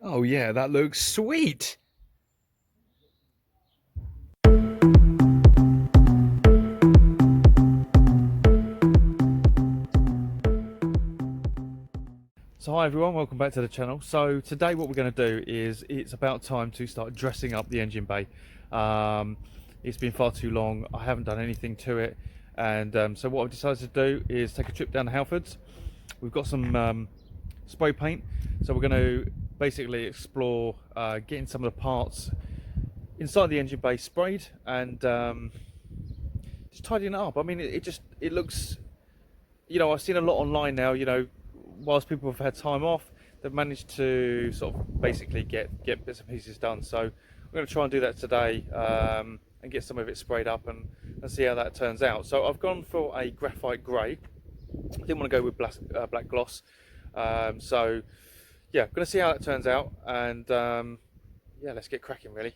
Oh yeah, that looks sweet. So hi everyone, welcome back to the channel. So today what we're going to do is it's about time to start dressing up the engine bay. It's been far too long, I haven't done anything to it, and so what I've decided to do is take a trip down to Halfords. We've got some spray paint, so we're going to basically explore getting some of the parts inside the engine bay sprayed and just tidying it up. I mean, it looks, I've seen a lot online now, whilst people have had time off, they've managed to sort of basically get bits and pieces done. So we're going to try and do that today, and get some of it sprayed up and see how that turns out. So I've gone for a graphite grey. Didn't want to go with black gloss. So yeah, going to see how that turns out, and yeah, let's get cracking really.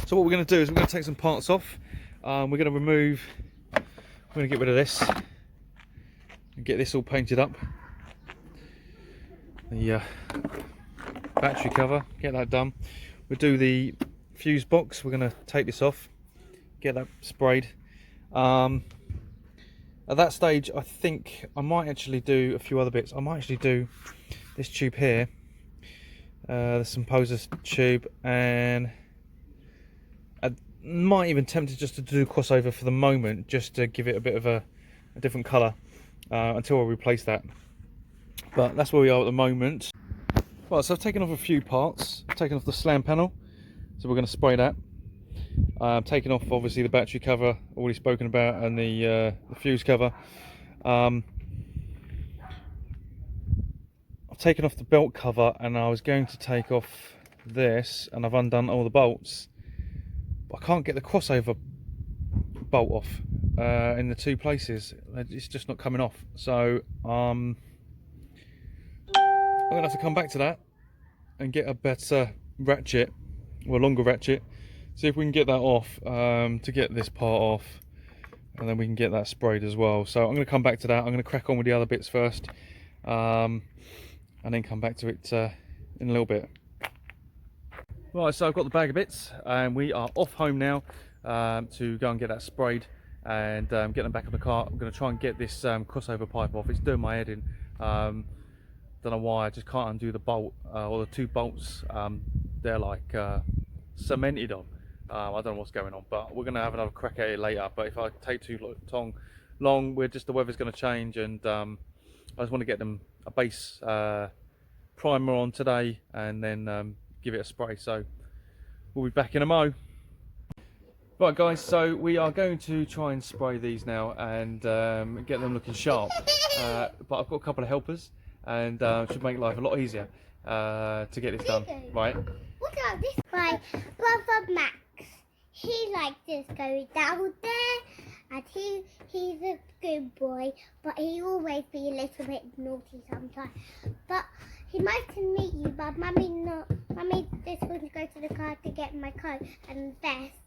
So what we're going to do is we're going to take some parts off. We're going to get rid of this and get this all painted up. The battery cover, get that done. We'll do the fuse box. We're going to take this off, get that sprayed. At that stage, I think I might actually do a few other bits. I might actually do this tube here, the Composer tube, and I might even tempt just to do a crossover for the moment, just to give it a bit of a different colour until I replace that. But that's where we are at the moment. Right, so I've taken off a few parts. I've taken off the slam panel, so we're going to spray that. I've taken off obviously the battery cover, already spoken about, and the fuse cover. I've taken off the belt cover, and I was going to take off this, and I've undone all the bolts. But I can't get the crossover bolt off in the two places. It's just not coming off. So I'm going to have to come back to that and get a better ratchet, or a longer ratchet. See if we can get that off, to get this part off, and then we can get that sprayed as well. So I'm going to come back to that. I'm going to crack on with the other bits first, and then come back to it in a little bit. Right, so I've got the bag of bits, and we are off home now to go and get that sprayed and get them back on the car. I'm going to try and get this crossover pipe off. It's doing my head in. Don't know why, I just can't undo the bolt, or the two bolts. They're like cemented on. I don't know what's going on, but we're going to have another crack at it later. But if I take too long, the weather's going to change, and I just want to get them a base primer on today, and then give it a spray. So we'll be back in a mo. Right guys, so we are going to try and spray these now and get them looking sharp. But I've got a couple of helpers, and should make life a lot easier to get this done. Right. Look at this. My brother Max, he likes to go down there, and he's a good boy, but he always be a little bit naughty sometimes. But he might meet you, but Mummy just wants to go to the car to get my coat and vest.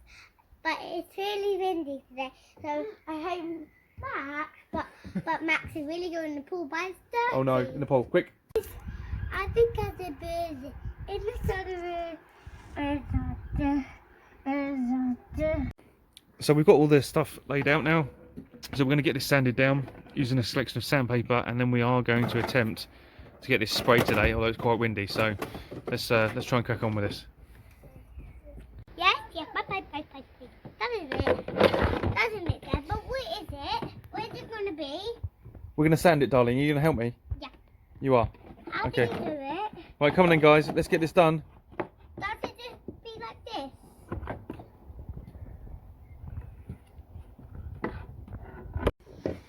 But it's really windy today, so I hope but Max is really going in the pool by stuff. Oh no, in the pool, quick. I think as a bird, it looks like So we've got all this stuff laid out now. So we're going to get this sanded down using a selection of sandpaper, and then we are going to attempt to get this sprayed today, although it's quite windy. So let's try and crack on with this. Yes, bye. That is it. Doesn't it, Dad? But where is it? Where's it going to be? We're going to sand it, darling. Are you going to help me? Yeah. You are? I'll Okay. do it. Right, come on then guys, let's get this done. Does it just be like this?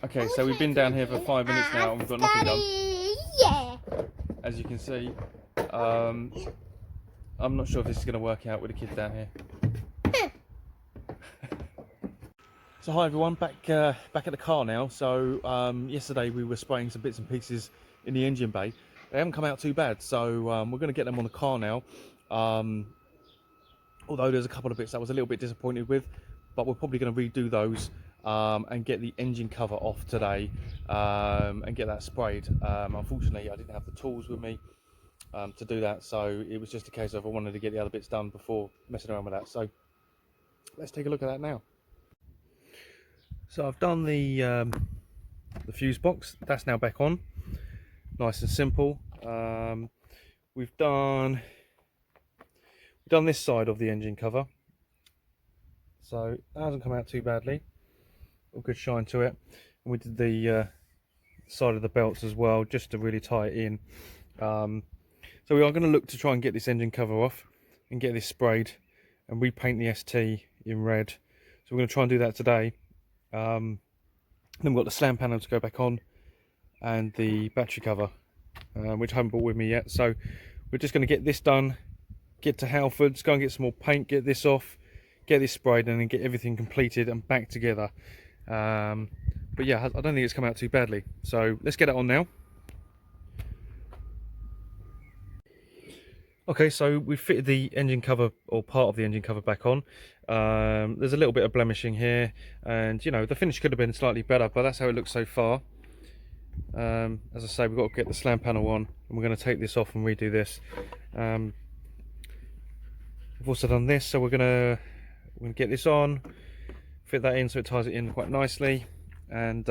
Okay, so we've been down here for 5 minutes now and we've got nothing done. Yeah. As you can see, I'm not sure if this is going to work out with the kids down here. So hi everyone, back at the car now. So yesterday we were spraying some bits and pieces in the engine bay. They haven't come out too bad, so we're going to get them on the car now. Although there's a couple of bits that I was a little bit disappointed with, but we're probably going to redo those and get the engine cover off today and get that sprayed. Unfortunately, I didn't have the tools with me, to do that. So it was just a case of I wanted to get the other bits done before messing around with that. So let's take a look at that now. So I've done the fuse box. That's now back on, nice and simple. We've done this side of the engine cover, so it hasn't come out too badly. A good shine to it. And we did the side of the belts as well, just to really tie it in. So we are going to look to try and get this engine cover off and get this sprayed and repaint the ST in red. So we're going to try and do that today. Then we've got the slam panel to go back on and the battery cover, which I haven't brought with me yet. So we're just going to get this done, get to Halfords, go and get some more paint, get this off, get this sprayed, and then get everything completed and back together. But yeah, I don't think it's come out too badly. So let's get it on now. Okay, so we've fitted the engine cover, or part of the engine cover, back on. There's a little bit of blemishing here, and you know, the finish could have been slightly better, but that's how it looks so far. As I say, we've got to get the slam panel on, and we're going to take this off and redo this. We've also done this, so we're going to get this on, fit that in so it ties it in quite nicely, and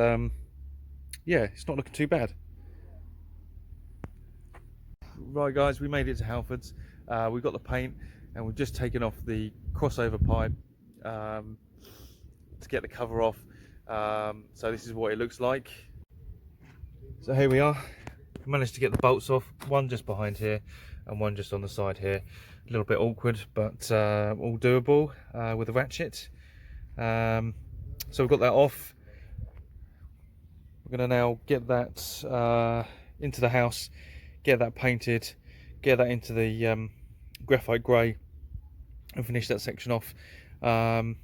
yeah, it's not looking too bad. Right guys, we made it to Halfords. We've got the paint and we've just taken off the crossover pipe to get the cover off. So this is what it looks like. So here we are. We managed to get the bolts off, one just behind here and one just on the side here. A little bit awkward, but all doable with a ratchet. So we've got that off. We're going to now get that into the house, get that painted, get that into the graphite grey, and finish that section off. I'm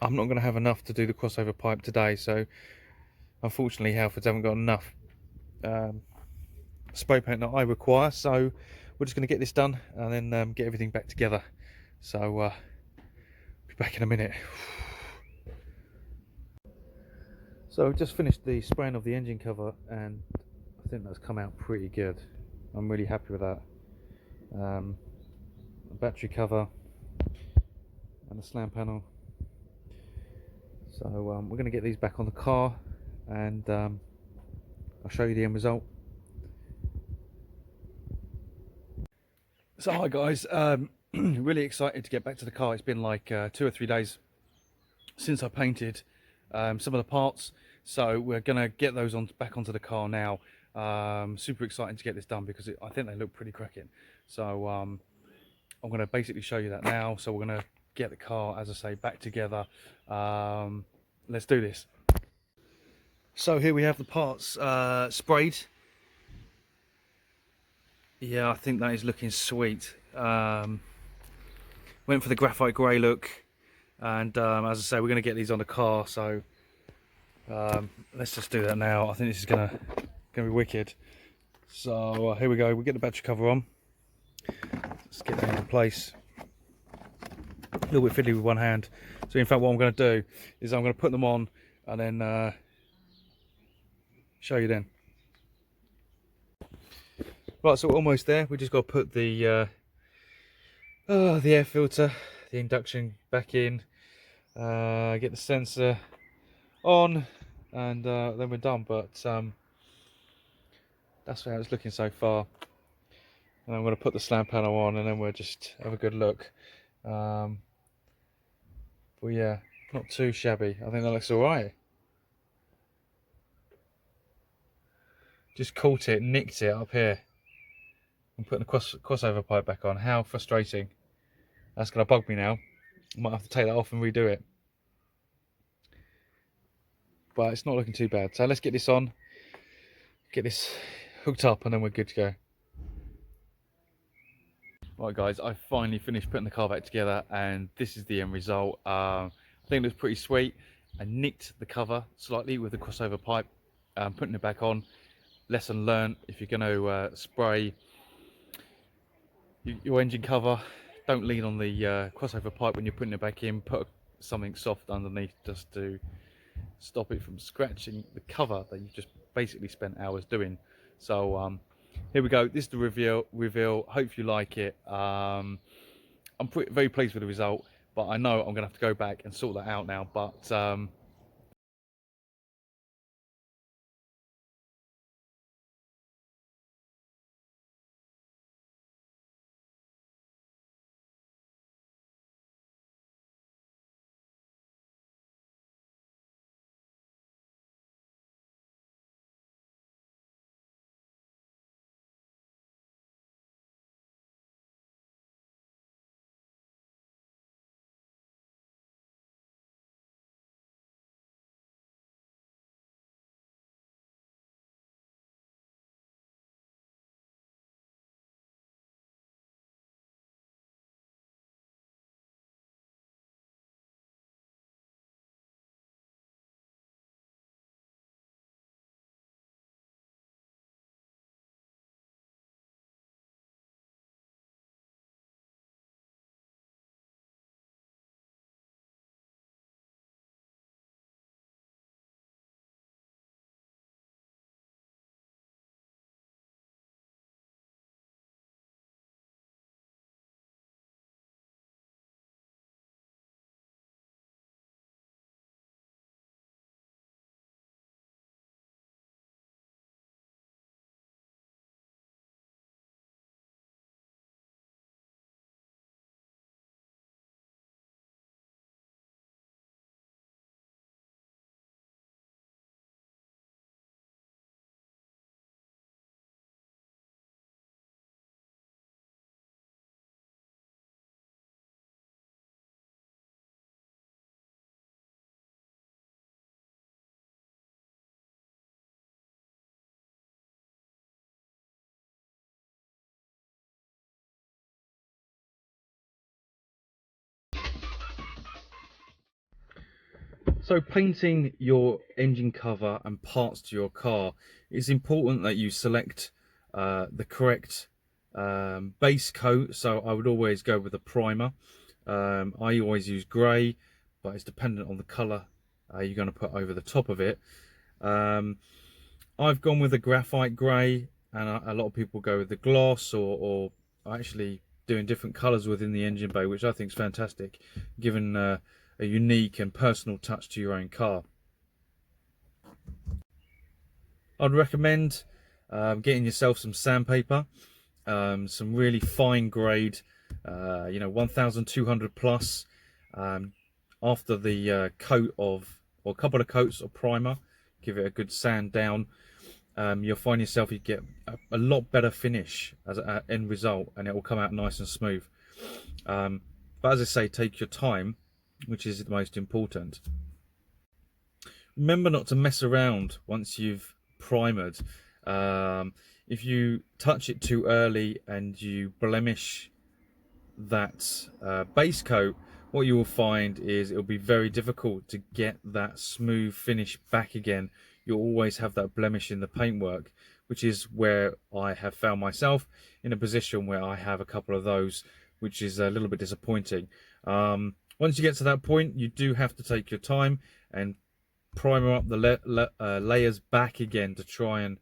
not going to have enough to do the crossover pipe today, so unfortunately Halfords haven't got enough spray paint that I require, so we're just going to get this done and then get everything back together. So be back in a minute. So I've just finished the spraying of the engine cover, and I think that's come out pretty good. I'm really happy with that. The battery cover and the slam panel. So we're going to get these back on the car, and I'll show you the end result. So hi guys, really excited to get back to the car. It's been like 2 or 3 days since I painted some of the parts, so we're gonna get those back onto the car now. Super excited to get this done because I think they look pretty cracking. So I'm gonna basically show you that now. So we're gonna get the car, as I say, back together. Let's do this. So here we have the parts sprayed. Yeah, I think that is looking sweet. Went for the graphite grey look, and as I say, we're going to get these on the car. So let's just do that now. I think this is gonna be wicked. So here we go. We'll get the battery cover on. Let's get that into place. A little bit fiddly with one hand. So in fact, what I'm going to do is I'm going to put them on and then show you then. Right, so we're almost there. We just got to put the air filter, the induction back in, get the sensor on, and then we're done. But that's how it's looking so far. And I'm going to put the slam panel on, and then we'll just have a good look. But yeah, not too shabby. I think that looks alright. Just caught it, nicked it up here. I'm putting the crossover pipe back on. How frustrating. That's going to bug me now. I might have to take that off and redo it. But it's not looking too bad. So let's get this on, get this hooked up, and then we're good to go. Right guys, I finally finished putting the car back together, and this is the end result. I think it looks pretty sweet. I nicked the cover slightly with the crossover pipe, putting it back on. Lesson learned: if you're going to spray your engine cover, don't lean on the crossover pipe when you're putting it back in. Put something soft underneath just to stop it from scratching the cover that you've just basically spent hours doing. So here we go. This is the reveal. Hope you like it. I'm very pleased with the result, but I know I'm gonna have to go back and sort that out now. But so painting your engine cover and parts to your car, it's important that you select the correct base coat. So I would always go with a primer. I always use grey, but it's dependent on the colour you're going to put over the top of it. I've gone with a graphite grey, and a lot of people go with the gloss, or actually doing different colours within the engine bay, which I think is fantastic, given a unique and personal touch to your own car. I'd recommend getting yourself some sandpaper, some really fine grade, 1200 plus. After the coat of, or a couple of coats of primer, give it a good sand down. You'll find yourself, you get a lot better finish as an end result, and it will come out nice and smooth. But as I say, take your time, which is the most important. Remember not to mess around once you've primered. If you touch it too early and you blemish that base coat, what you will find is it will be very difficult to get that smooth finish back again. You'll always have that blemish in the paintwork, which is where I have found myself in a position where I have a couple of those, which is a little bit disappointing. Once you get to that point, you do have to take your time and primer up the layers back again to try and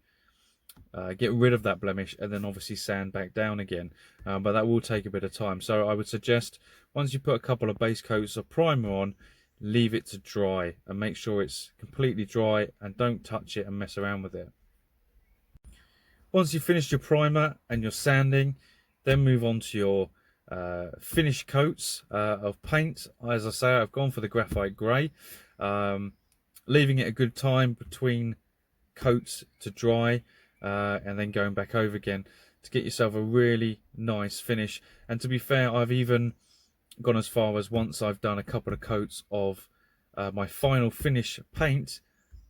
get rid of that blemish, and then obviously sand back down again. But that will take a bit of time. So I would suggest, once you put a couple of base coats of primer on, leave it to dry and make sure it's completely dry, and don't touch it and mess around with it. Once you've finished your primer and your sanding, then move on to your finish coats of paint. As I say, I've gone for the graphite grey, leaving it a good time between coats to dry, and then going back over again to get yourself a really nice finish. And to be fair, I've even gone as far as, once I've done a couple of coats of my final finish paint,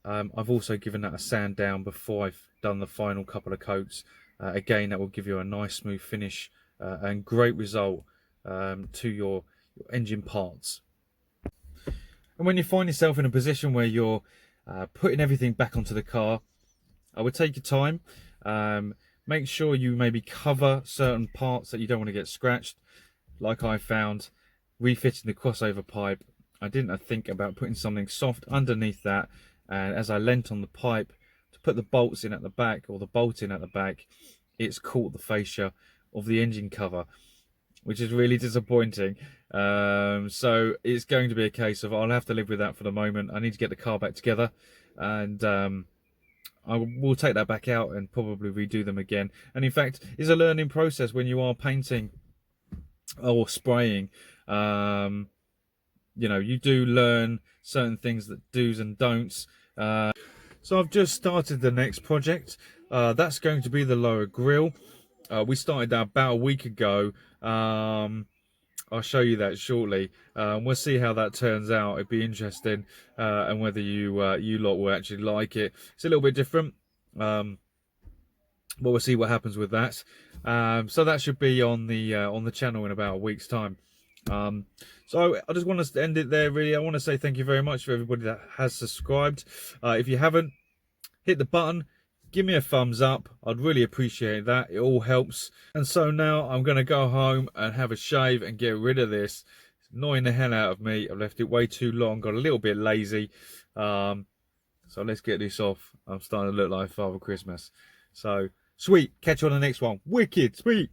I've also given that a sand down before I've done the final couple of coats. Again, that will give you a nice smooth finish and great result to your engine parts. And when you find yourself in a position where you're putting everything back onto the car, I would take your time. Make sure you maybe cover certain parts that you don't want to get scratched. Like I found refitting the crossover pipe, I didn't think about putting something soft underneath that, and as I leant on the pipe to put the bolts in at the back, or the bolt in at the back, it's caught the fascia of the engine cover, which is really disappointing. So it's going to be a case of I'll have to live with that for the moment. I need to get the car back together, and I will take that back out and probably redo them again. And in fact, it's a learning process when you are painting or spraying. You know, you do learn certain things, that do's and don'ts. So I've just started the next project. That's going to be the lower grille. We started that about a week ago. I'll show you that shortly. We'll see how that turns out. It'd be interesting, and whether you lot will actually like it. It's a little bit different, but we'll see what happens with that. So that should be on the channel in about a week's time. So I just want to end it there. Really, I want to say thank you very much for everybody that has subscribed. If you haven't, hit the button. Give me a thumbs up. I'd really appreciate that. It all helps. And so now I'm going to go home and have a shave and get rid of this. It's annoying the hell out of me. I've left it way too long. Got a little bit lazy. So let's get this off. I'm starting to look like Father Christmas. So, sweet. Catch you on the next one. Wicked. Sweet.